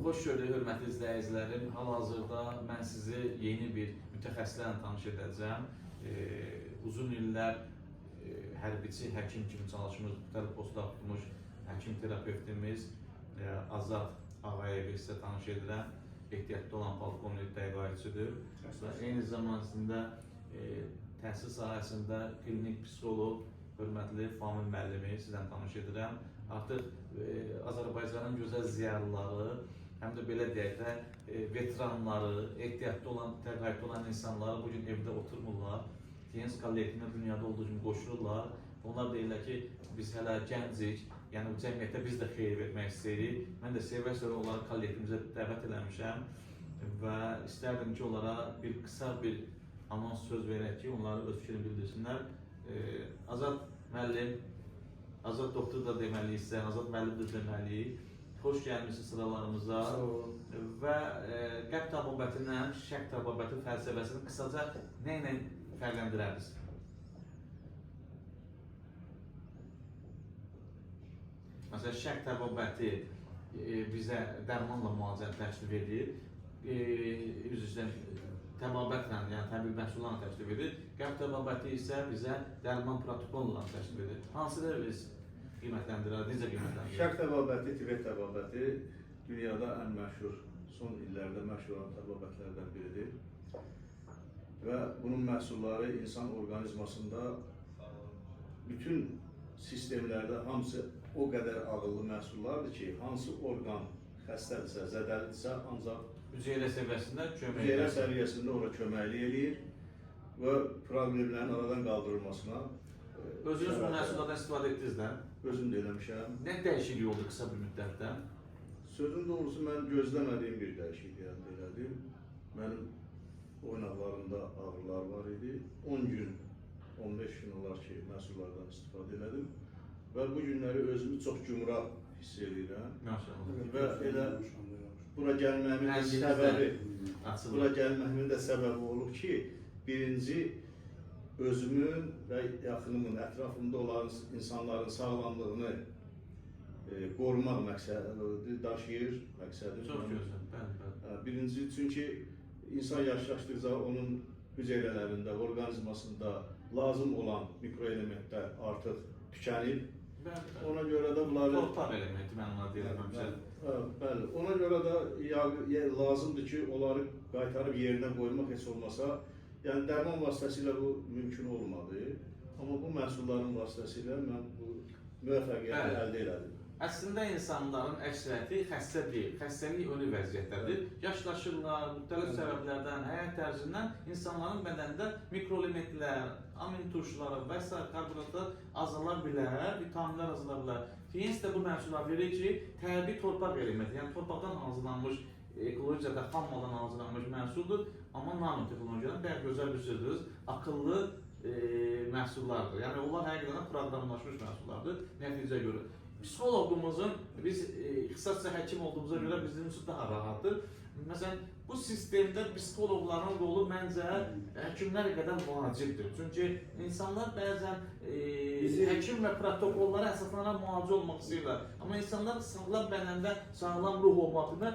Xoş gördük, hörmətli izləyicilərim. Hal-hazırda mən sizi yeni bir mütəxəssislərlə tanış edəcəm. Uzun illər hərbiçi həkim kimi çalışmış, müxtəlif postlar tutmuş həkim terapeutimiz Azad Ağayevi sizə tanış edirəm. Ehtiyatda olan polkovnik təqaüdçüdür. Eyni zamanda təhsil sahəsində klinik psixoloq, hörmətli Famil müəllimi sizdən tanış edirəm. Artıq Azərbaycanın gözəl ziyalıları, həm də belə deyək də veteranları, ehtiyatda olan, təqaüddə olan insanları bugün evdə oturmurlar. TNS kollektivində dünyada olduğu kimi qoşulurlar. Onlar deyirlər ki, biz hələ gəncik, yəni bu cəmiyyətə biz də xeyir vermək istəyirik. Mən də sevə-sevə onları kollektivimizə dəvət eləmişəm və istərdim ki, onlara bir qısa bir anons söz verək ki, onları öz fikrini bildirsinlər. Azad müəllim, Azad doktor da deməliyik sizə, Azad müəllim də deməliyik. Xoş gəlmişsiniz sıralarımıza və qəlb təbabətindən şək təbabəti fəlsəfəsini qısaca nə ilə fərqləndirərdiniz? Məsələn, şək təbabəti bizə dərmanla müalicəni təklif edir, üzrə təbabətlə, yəni təbii məhsullarla təklif edir. Qəlb təbabəti isə bizə dərman protokolla təklif edir. Hansıdır biz qiymətləndirər, necə qiymətləndirər? Şək təbabəti, Tibet təbabəti dünyada ən məşhur, son illərdə məşhur olan təbabətlərdən biridir. Və bunun məhsulları insan orqanizmasında bütün sistemlərdə hamısı o qədər ağıllı məhsullardır ki, hansı orqan xəstədirsə, zədəlidirsə, ancaq Hüceyrə səviyyəsində kömək edir. Hüceyrə səviyyəsində ora köməklik eləyir və problemlərin aradan qaldırılmasına Özünüz bu məhsullardan istifadə etdiniz də? Özüm də eləmişəm. Nə dəyişiklik oldu qısa bir müddətdə? Sözün doğrusu mən gözləmədiyim bir dəyişiklik əldə elədim. Mənim oynaqlarımda ağrılar var idi. 10 gün, 15 gün olar ki, məhsullardan istifadə elədim. Və bu günləri özümü çox gümrah hiss edirəm. Və elə bura gəlməyimin də səbəbi olub ki, birinci özümün və yaxınımın, ətrafımda olan insanların sağlamlığını qorumaq məqsədi daşıyır, məqsədi. Çox gözəl, birinci, çünki insan yaşlaşdıqca onun hüceyrələrində, orqanizmasında lazım olan mikroelementlər artıq tükənib. Ona görə də bunları... Torpaq elementi, mən ona deyirəm. Bəli, ona görə də lazımdır ki, onları qaytarıb yerinə qoymaq heç olmasa, yəni dərman vasitəsilə bu mümkün olmadı. Amma bu məhsulların vasitəsilə mən bu müvəffəqiyyəti əldə elədim. Əslində insanların əksəriyyəti xəstə deyil, xəstəlik ölü vəziyyətdədir. Yaşlaşırlar, müxtəlif səbəblərdən, həyat tərzindən insanların bədənində mikroelementlər, amin turşuları və s. karbohidratlar azala bilər, vitaminlər azala bilər. TNS də bu məhsullar verir ki, təbii torpaq elementi, yəni torpaqdan hazırlanmış, ekologiyada xammadan hazırlanmış məhsuldur, amma nanotexnologiyadan bəyə gözəl bir sözdür, akıllı məhsullardır. Yəni onlar həqiqətən proqramlaşmış məhsullardır, nəticə görə. Psixoloqumuzun, biz ixtisasca həkim olduğumuza görə bizim üçün daha rahatdır. Məsələn, bu sistemdə psixoloqların rolu məncə həkimlər qədər vacibdir. Çünki insanlar bəzən həkim və protokollara əsaslanan müalicə olmaq istəyirlər. Amma insanlar sağlam bədəndə, sağlam ruh olmaqda